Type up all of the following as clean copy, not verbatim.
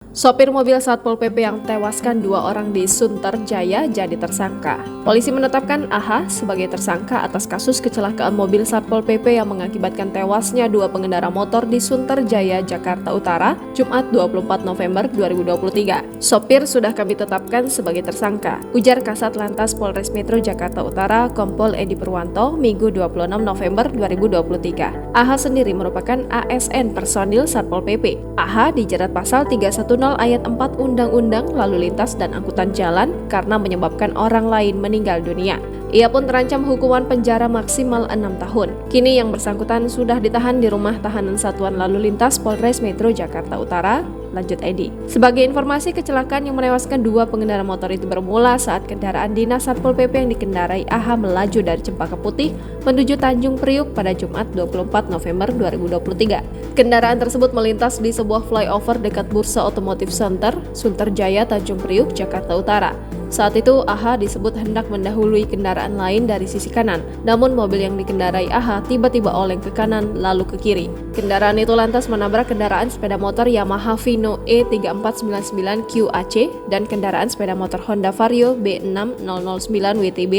Sopir mobil Satpol PP yang tewaskan 2 orang di Sunterjaya jadi tersangka. Polisi menetapkan AH sebagai tersangka atas kasus kecelakaan mobil Satpol PP yang mengakibatkan tewasnya 2 pengendara motor di Sunterjaya, Jakarta Utara, Jumat 24 November 2023. Sopir sudah kami tetapkan sebagai tersangka, ujar Kasat Lantas Polres Metro Jakarta Utara, Kompol Edi Purwanto, Minggu 26 November 2023. AH sendiri merupakan ASN personil Satpol PP. AH dijerat pasal 310 ayat 4 Undang-Undang Lalu Lintas dan Angkutan Jalan karena menyebabkan orang lain meninggal dunia. Ia pun terancam hukuman penjara maksimal 6 tahun. Kini yang bersangkutan sudah ditahan di Rumah Tahanan Satuan Lalu Lintas Polres Metro Jakarta Utara. Lanjut Edi. Sebagai informasi, kecelakaan yang menewaskan 2 pengendara motor itu bermula saat kendaraan dinas Satpol PP yang dikendarai AH melaju dari Cempaka Putih menuju Tanjung Priuk pada Jumat 24 November 2023. Kendaraan tersebut melintas di sebuah flyover dekat Bursa Otomotif Center, Sunterjaya, Tanjung Priuk, Jakarta Utara. Saat itu AH disebut hendak mendahului kendaraan lain dari sisi kanan, namun mobil yang dikendarai AH tiba-tiba oleng ke kanan lalu ke kiri. Kendaraan itu lantas menabrak kendaraan sepeda motor Yamaha Vino E3499QAC dan kendaraan sepeda motor Honda Vario B6009WTB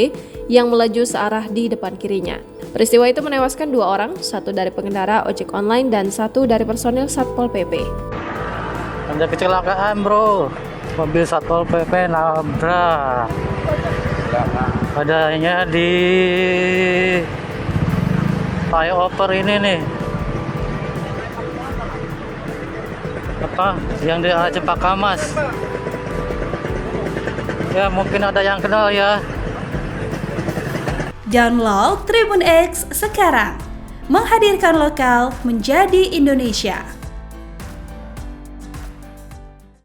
yang melaju searah di depan kirinya. Peristiwa itu menewaskan 2 orang, 1 dari pengendara ojek online dan 1 dari personil Satpol PP. Ada kecelakaan bro, mobil Satpol PP nabrak. Adanya di flyover ini nih, apa yang di Cempaka Mas. Ya mungkin ada yang kenal ya. Download Tribun X sekarang, menghadirkan lokal menjadi Indonesia.